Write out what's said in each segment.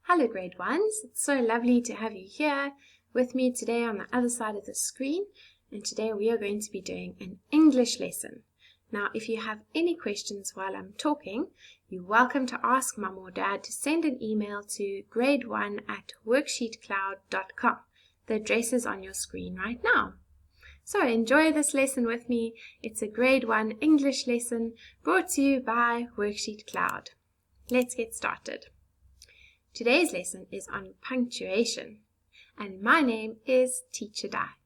Hello grade ones, it's so lovely to have you here with me today on the other side of the screen, and today we are going to be doing an English lesson. Now if you have any questions while I'm talking, you're welcome to ask Mum or Dad to send an email to grade1@worksheetcloud.com. The address is on your screen right now. So enjoy this lesson with me. It's a grade 1 English lesson brought to you by WorksheetCloud. Let's get started. Today's lesson is on punctuation, and my name is Teacher Di.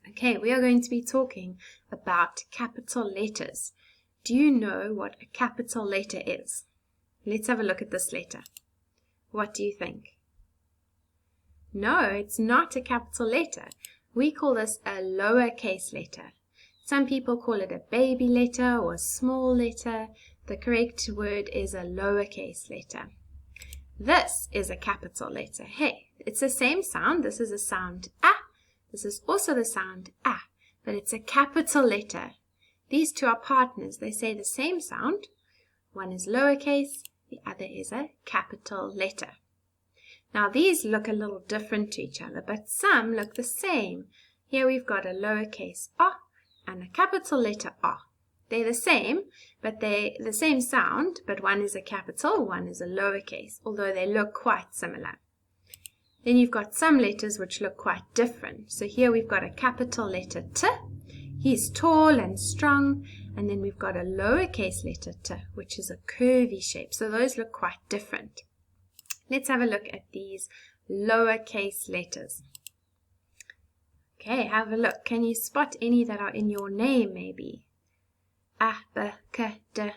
Okay, we are going to be talking about capital letters. Do you know what a capital letter is? Let's have a look at this letter. What do you think? No, it's not a capital letter. We call this a lowercase letter. Some people call it a baby letter or a small letter. The correct word is a lowercase letter. This is a capital letter. Hey, it's the same sound. This is a sound A. This is also the sound A, but it's a capital letter. These two are partners. They say the same sound. One is lowercase, the other is a capital letter. Now these look a little different to each other, but some look the same. Here we've got a lowercase A and a capital letter A. They're the same, but they're the same sound, but one is a capital, one is a lowercase, although they look quite similar. Then you've got some letters which look quite different. So here we've got a capital letter T. He's tall and strong. And then we've got a lowercase letter T, which is a curvy shape. So those look quite different. Let's have a look at these lowercase letters. Okay, have a look. Can you spot any that are in your name maybe? A, B, K, D.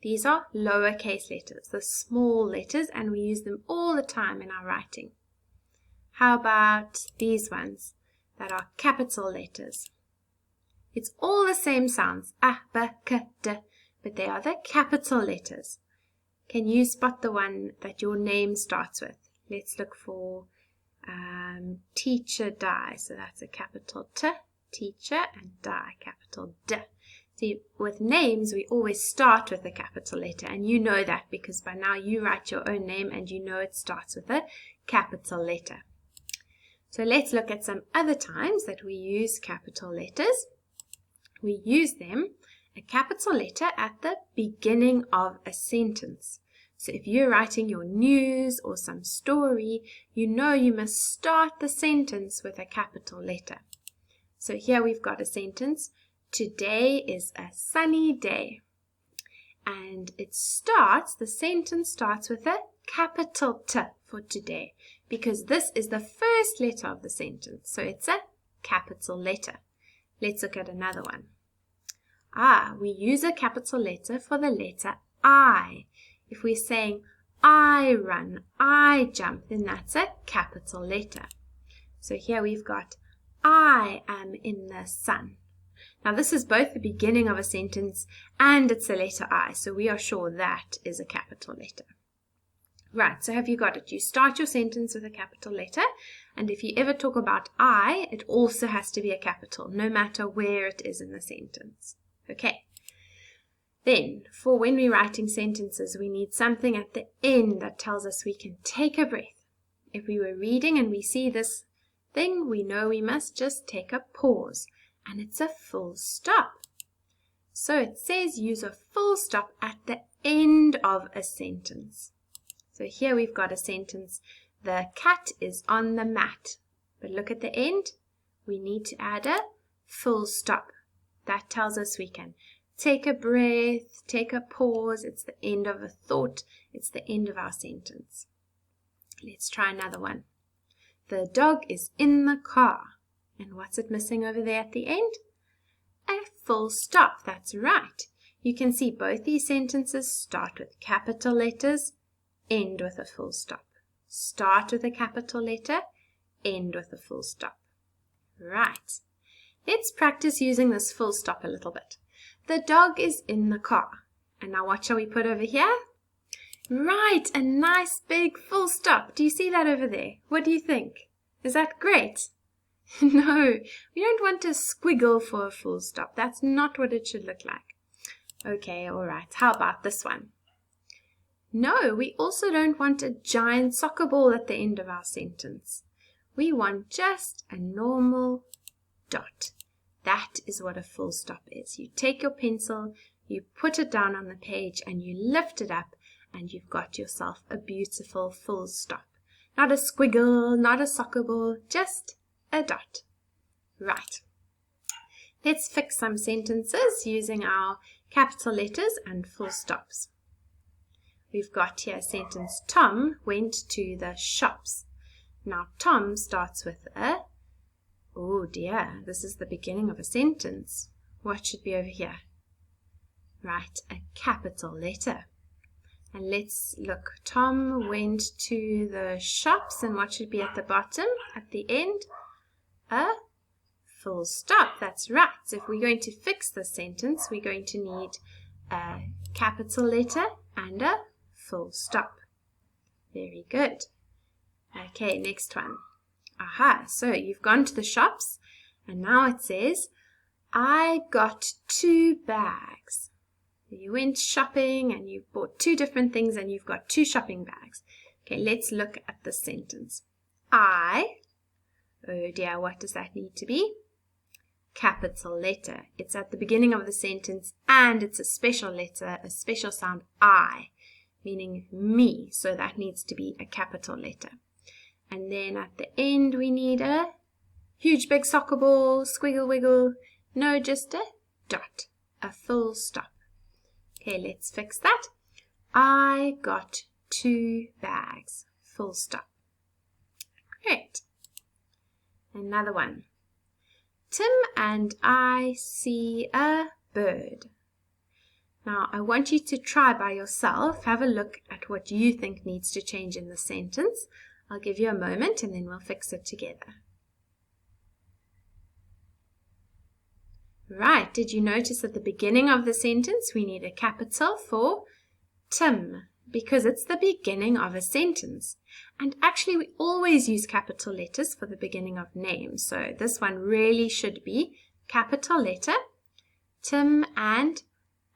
These are lowercase letters, the small letters, and we use them all the time in our writing. How about these ones that are capital letters? It's all the same sounds, A, B, K, D, but they are the capital letters. Can you spot the one that your name starts with? Let's look for Teacher Di. So that's a capital T, teacher, and Di, capital D. See, with names, we always start with a capital letter, and you know that because by now you write your own name and you know it starts with a capital letter. So let's look at some other times that we use capital letters. We use them, a capital letter, at the beginning of a sentence. So if you're writing your news or some story, you know you must start the sentence with a capital letter. So here we've got a sentence. Today is a sunny day. And the sentence starts with a capital T for today, because this is the first letter of the sentence. So it's a capital letter. Let's look at another one. We use a capital letter for the letter I. If we're saying I run, I jump, then that's a capital letter. So here we've got I am in the sun. Now this is both the beginning of a sentence and it's the letter I, so we are sure that is a capital letter. Right, so have you got it? You start your sentence with a capital letter, and if you ever talk about I, it also has to be a capital, no matter where it is in the sentence. Okay. Then, for when we're writing sentences, we need something at the end that tells us we can take a breath. If we were reading and we see this thing, we know we must just take a pause. And it's a full stop. So it says use a full stop at the end of a sentence. So here we've got a sentence, the cat is on the mat. But look at the end, we need to add a full stop. That tells us we can take a breath, take a pause. It's the end of a thought. It's the end of our sentence. Let's try another one. The dog is in the car. And what's it missing over there at the end? A full stop, that's right. You can see both these sentences start with capital letters, end with a full stop. Start with a capital letter, end with a full stop. Right. Let's practice using this full stop a little bit. The dog is in the car. And now what shall we put over here? Right, a nice big full stop. Do you see that over there? What do you think? Is that great? No, we don't want a squiggle for a full stop. That's not what it should look like. Okay, all right. How about this one? No, we also don't want a giant soccer ball at the end of our sentence. We want just a normal dot. That is what a full stop is. You take your pencil, you put it down on the page, and you lift it up, and you've got yourself a beautiful full stop. Not a squiggle, not a soccer ball, just a dot. Right. Let's fix some sentences using our capital letters and full stops. We've got here a sentence, Tom went to the shops. Now, Tom starts with a, oh dear, this is the beginning of a sentence. What should be over here? Right, a capital letter. And let's look. Tom went to the shops, and what should be at the bottom, at the end? A full stop. That's right. So if we're going to fix this sentence, we're going to need a capital letter and a full stop. Very good. Okay, next one. Aha, so you've gone to the shops, and now it says, I got 2 bags. You went shopping and you bought 2 different things and you've got 2 shopping bags. Okay, let's look at the sentence. I, oh dear, what does that need to be? Capital letter. It's at the beginning of the sentence and it's a special letter, a special sound I, meaning me. So that needs to be a capital letter. And then at the end we need a huge big soccer ball, squiggle wiggle. No, just a dot, a full stop. Okay, let's fix that. I got 2 bags, full stop. Great. Another one. Tim and I see a bird. Now, I want you to try by yourself. Have a look at what you think needs to change in the sentence. I'll give you a moment and then we'll fix it together. Right, did you notice at the beginning of the sentence we need a capital for Tim because it's the beginning of a sentence. And actually we always use capital letters for the beginning of names. So this one really should be capital letter, Tim and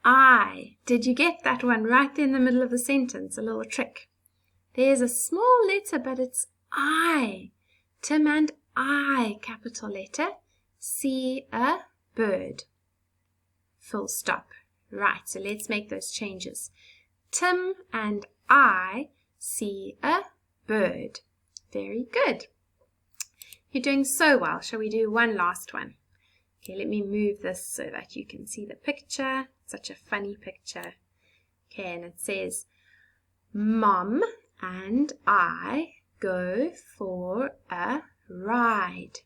I. Did you get that one right there in the middle of the sentence? A little trick. There's a small letter, but it's I. Tim and I, capital letter, see a bird. Full stop. Right, so let's make those changes. Tim and I see a bird. Very good. You're doing so well. Shall we do one last one? Okay, let me move this so that you can see the picture. Such a funny picture. Okay, and it says, Mom and I go for a ride.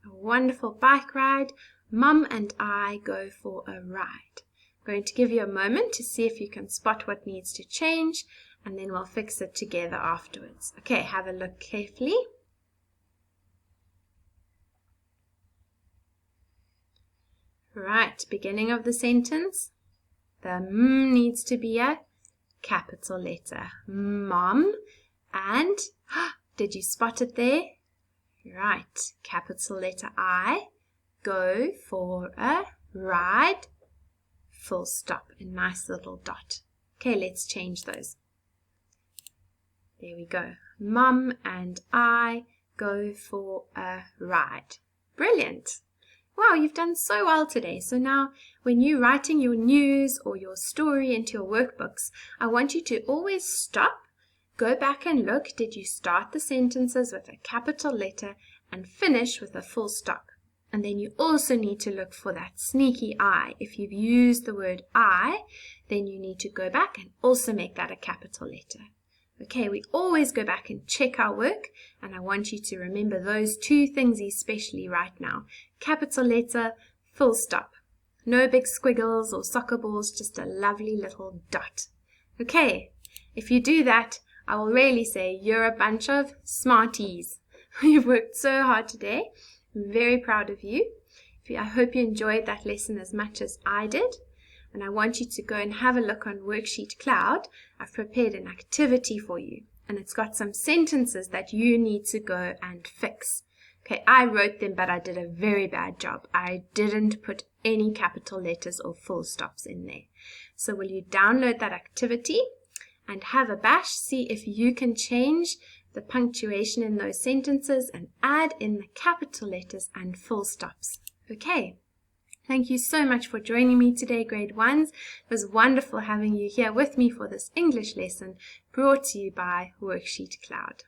A wonderful bike ride. Mum and I go for a ride. I'm going to give you a moment to see if you can spot what needs to change, and then we'll fix it together afterwards. Okay, have a look carefully. Right, beginning of the sentence. The M needs to be a capital letter. Mom and, did you spot it there? Right, capital letter I, go for a ride, full stop, a nice little dot. Okay, let's change those. There we go. Mum and I go for a ride. Brilliant. Wow, you've done so well today. So now when you're writing your news or your story into your workbooks, I want you to always stop, go back and look. Did you start the sentences with a capital letter and finish with a full stop? And then you also need to look for that sneaky I. If you've used the word I, then you need to go back and also make that a capital letter. Okay, we always go back and check our work, and I want you to remember those 2 things especially right now. Capital letter, full stop. No big squiggles or soccer balls, just a lovely little dot. Okay, if you do that, I will really say you're a bunch of smarties. You've worked so hard today. I'm very proud of you. I hope you enjoyed that lesson as much as I did. And I want you to go and have a look on WorksheetCloud. I've prepared an activity for you. And it's got some sentences that you need to go and fix. Okay, I wrote them, but I did a very bad job. I didn't put any capital letters or full stops in there. So will you download that activity? and have a bash. See if you can change the punctuation in those sentences and add in the capital letters and full stops. Okay. Thank you so much for joining me today, grade 1s. It was wonderful having you here with me for this English lesson brought to you by WorksheetCloud.